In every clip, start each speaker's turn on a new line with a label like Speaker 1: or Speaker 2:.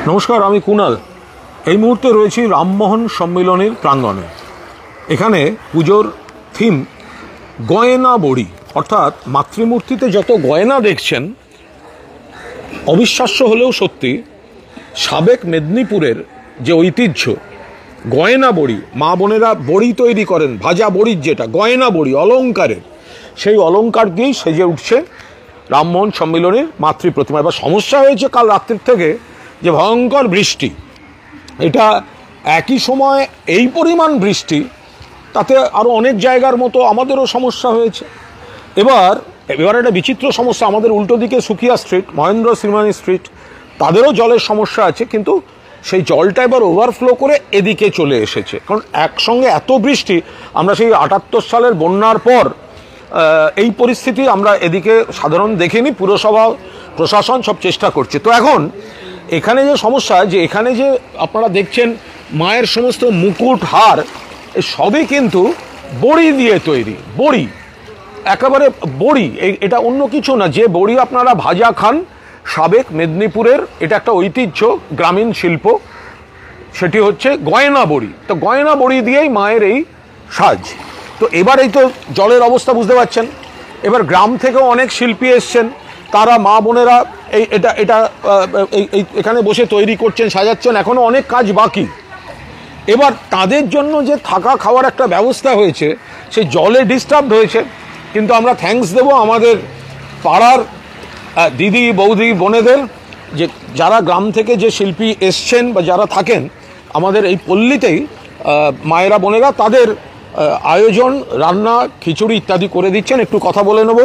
Speaker 1: নমস্কার, আমি কুণাল। এই মুহূর্তে রয়েছি রামমোহন সম্মিলনীর প্রাঙ্গণে। এখানে পুজোর থিম গয়না বড়ি, অর্থাৎ মাতৃমূর্তিতে যত গয়না দেখছেন, অবিশ্বাস্য হলেও সত্যি, সাবেক মেদিনীপুরের যে ঐতিহ্য গয়না বড়ি, মা বোনেরা বড়ি তৈরি করেন, ভাজা বড়ির যেটা গয়না বড়ি অলঙ্কারের, সেই অলঙ্কার দিয়েই সেজে উঠছে রামমোহন সম্মিলনীর মাতৃ প্রতিমা। এবার সমস্যা হয়েছে কাল রাত্রির থেকে যে ভয়ঙ্কর বৃষ্টি, এটা একই সময় এই পরিমাণ বৃষ্টি, তাতে আরও অনেক জায়গার মতো আমাদেরও সমস্যা হয়েছে। এবার একটা বিচিত্র সমস্যা, আমাদের উল্টো দিকে সুকিয়া স্ট্রিট, মহেন্দ্র সিনেমানি স্ট্রিট, তাদেরও জলের সমস্যা আছে, কিন্তু সেই জলটা এবার ওভারফ্লো করে এদিকে চলে এসেছে। কারণ একসঙ্গে এত বৃষ্টি, আমরা সেই ৭৮ সালের বন্যার পর এই পরিস্থিতি আমরা এদিকে সাধারণ দেখিনি। পুরসভা প্রশাসন সব চেষ্টা করছে। তো এখন এখানে যে সমস্যা, যে এখানে যে আপনারা দেখছেন মায়ের সমস্ত মুকুট হার, সবই কিন্তু বড়ি দিয়ে তৈরি। বড়ি, একেবারে বড়ি, এটা অন্য কিছু না। যে বড়ি আপনারা ভাজা খান, সাবেক মেদিনীপুরের এটা একটা ঐতিহ্য, গ্রামীণ শিল্প, সেটি হচ্ছে গয়না বড়ি। তো গয়না বড়ি দিয়েই মায়ের এই সাজ। তো এবার এই তো জলের অবস্থা বুঝতে পারছেন। এবার গ্রাম থেকেও অনেক শিল্পী এসছেন, তারা মা বোনেরা এটা এখানে বসে তৈরি করছেন, সাজাচ্ছেন, এখনও অনেক কাজ বাকি। এবার তাদের জন্য যে থাকা খাওয়ার একটা ব্যবস্থা হয়েছে, সেই জলে ডিস্টার্ব হয়েছে, কিন্তু আমরা থ্যাঙ্কস দেবো আমাদের পাড়ার দিদি বৌদি বোনেদের, যে যারা গ্রাম থেকে যে শিল্পী এসছেন বা যারা থাকেন আমাদের এই পল্লীতেই, মায়েরা বোনেরা তাদের আয়োজন, রান্না, খিচুড়ি ইত্যাদি করে দিচ্ছেন। একটু কথা বলে নেব।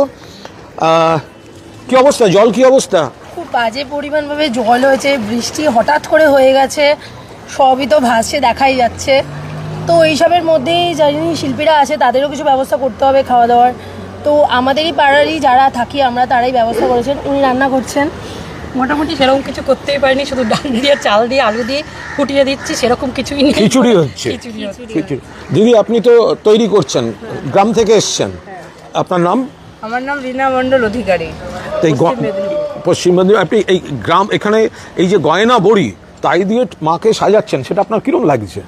Speaker 1: কি অবস্থা, জল কি অবস্থা?
Speaker 2: খুব বাজে পরিমাণভাবে জল হয়েছে, বৃষ্টি হঠাৎ করে হয়ে গেছে, সবই তো ভাসছে, দেখাই যাচ্ছে। তো এইসবের মধ্যেই জানি শিল্পীরা আছে, তাদেরও কিছু ব্যবস্থা করতে হবে খাওয়া দাওয়ার। তো আমাদেরই পাড়ারই যারা থাকি আমরা, তারাই ব্যবস্থা করেছেন। উনি রান্না করছেন।
Speaker 3: মোটামুটি সেরকম কিছু করতেই পারিনি, শুধু ডাল দিয়ে, চাল দিয়ে, আলু দিয়ে ফুটিয়ে দিচ্ছি, সেরকম কিছুই নেই।
Speaker 1: খিচুড়ি হচ্ছে। দিদি, আপনি তো তৈরি করছেন, গ্রাম থেকে এসছেন, আপনার নাম?
Speaker 4: আমার নাম রীনা মণ্ডল অধিকারী,
Speaker 1: পশ্চিম মেদিনীপুর। আপনি এই গ্রাম, এখানে এই যে গয়না বড়ি তাই দিয়ে মাকে সাজাচ্ছেন, সেটা আপনার কিরকম লাগছে?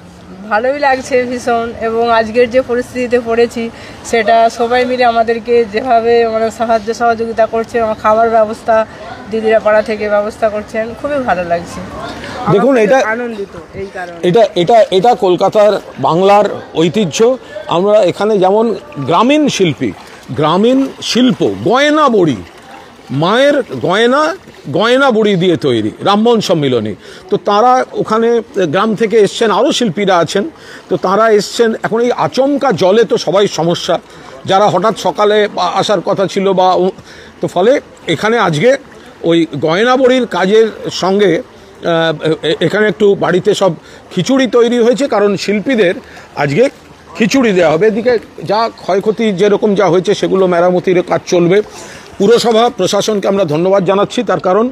Speaker 4: ভালোই লাগছে ভীষণ। এবং আজকের যে পরিস্থিতিতে পড়েছি, সেটা সবাই মিলে আমাদেরকে যেভাবে সাহায্য সহযোগিতা করছে, আমার খাবার ব্যবস্থা দিদিরা পাড়া থেকে ব্যবস্থা করছেন, খুবই ভালো লাগছে।
Speaker 1: দেখুন, এটা
Speaker 4: আনন্দিত এই কারণে।
Speaker 1: এটা কলকাতার বংলার ঐতিহ্য। আমরা এখানে যেমন গ্রামীণ গ্রামীণ শিল্প, গয়না বড়ি, মায়ের গয়না বড়ি দিয়ে তৈরি, রামমোহন সম্মিলনী। তো তারা ওখানে গ্রাম থেকে এসছেন, আরও শিল্পীরা আছেন, তো তারা এসছেন। এখন এই আচমকা জলে তো সবাই সমস্যা, যারা হঠাৎ সকালে আসার কথা ছিল বা, তো ফলে এখানে আজকে ওই গয়না বড়ির কাজের সঙ্গে এখানে একটু বাড়িতে সব খিচুড়ি তৈরি হয়েছে, কারণ শিল্পীদের আজকে খিচুড়ি দেওয়া হবে। এদিকে যা ক্ষয়ক্ষতি যেরকম যা হয়েছে সেগুলো মেরামতির কাজ চলবে। পুরসভা প্রশাসনকে আমরা ধন্যবাদ জানাচ্ছি, তার কারণ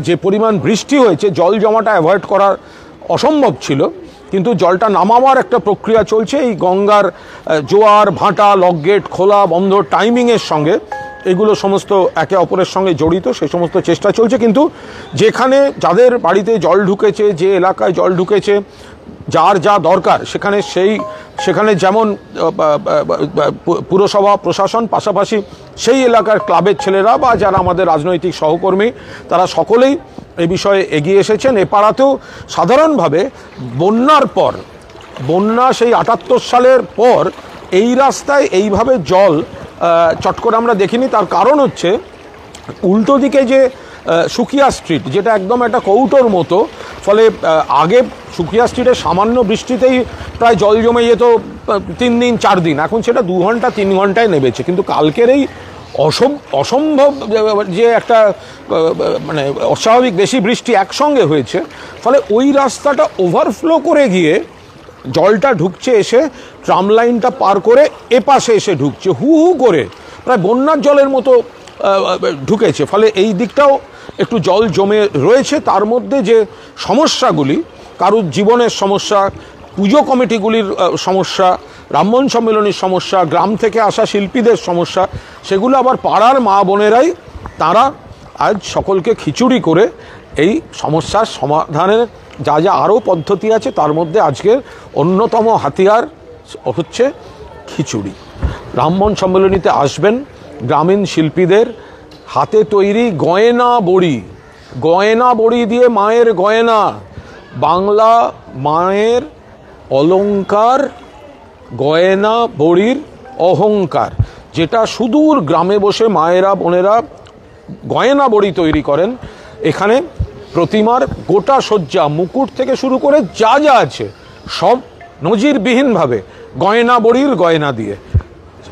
Speaker 1: যে পরিমাণ বৃষ্টি হয়েছে, জল জমাটা অ্যাভয়েড করা অসম্ভব ছিল, কিন্তু জলটা নামাবার একটা প্রক্রিয়া চলছে। এই গঙ্গার জোয়ার ভাটা, লকগেট খোলা বন্ধ টাইমিংয়ের সঙ্গে এগুলো সমস্ত একে অপরের সঙ্গে জড়িত, সেই সমস্ত চেষ্টা চলছে। কিন্তু যেখানে যাদের বাড়িতে জল ঢুকেছে, যে এলাকায় জল ঢুকেছে, যার যা দরকার সেখানে যেমন পুরসভা প্রশাসন, পাশাপাশি সেই এলাকার ক্লাবের ছেলেরা বা যারা আমাদের রাজনৈতিক সহকর্মী, তারা সকলেই এই বিষয়ে এগিয়ে এসেছেন। এ পাড়াতেও সাধারণভাবে বন্যা সেই ৭৮ সালের পর এই রাস্তায় এইভাবে জল চট করে আমরা দেখিনি। তার কারণ হচ্ছে উল্টো দিকে যে সুকিয়া স্ট্রিট, যেটা একদম একটা কৌটোর মতো, ফলে আগে সুকিয়া স্ট্রিটে সামান্য বৃষ্টিতেই প্রায় জল জমে যেত 3 দিন 4 দিন, এখন সেটা 2 ঘন্টা 3 ঘন্টায় নেমেছে। কিন্তু কালকের এই অসম্ভব যে একটা অস্বাভাবিক বেশি বৃষ্টি একসঙ্গে হয়েছে, ফলে ওই রাস্তাটা ওভারফ্লো করে গিয়ে জলটা ঢুকছে, এসে ট্রাম লাইনটা পার করে এপাশে এসে ঢুকছে, হু হু করে প্রায় বন্যার জলের মতো ঢুকেছে। ফলে এই দিকটাও একটু জল জমে রয়েছে। তার মধ্যে যে সমস্যাগুলি, কারুর জীবনের সমস্যা, পুজো কমিটিগুলির সমস্যা, রামমোহন সম্মিলনীর সমস্যা, গ্রাম থেকে আসা শিল্পীদের সমস্যা, সেগুলো আবার পাড়ার মা বোনেরাই, তারা আজ সকলকে খিচুড়ি করে এই সমস্যার সমাধানের যা যা আরও পদ্ধতি আছে তার মধ্যে আজকের অন্যতম হাতিয়ার হচ্ছে খিচুড়ি। ব্রাহ্মণ সম্মেলনীতে আসবেন গ্রামীণ শিল্পীদের হাতে তৈরি গয়না বড়ি দিয়ে মায়ের গয়না, বাংলা মায়ের অলংকার, গয়না বড়ির অহংকার, যেটা সুদূর গ্রামে বসে মায়েরা বোনেরা গয়না বড়ি তৈরি করেন। এখানে প্রতিমার গোটা সজ্জা, মুকুট থেকে শুরু করে যা যা আছে সব নজিরবিহীনভাবে গয়না বড়ির গয়না দিয়ে।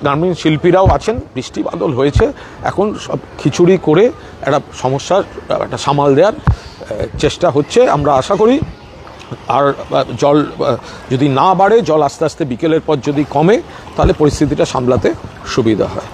Speaker 1: গ্রামীণ শিল্পীরাও আছেন, বৃষ্টি বাদল হয়েছে, এখন সব খিচুড়ি করে একটা সমস্যার একটা সামাল দেওয়ার চেষ্টা হচ্ছে। আমরা আশা করি আর জল যদি না বাড়ে, জল আস্তে আস্তে বিকেলের পর যদি কমে, তাহলে পরিস্থিতিটা সামলাতে সুবিধা হয়।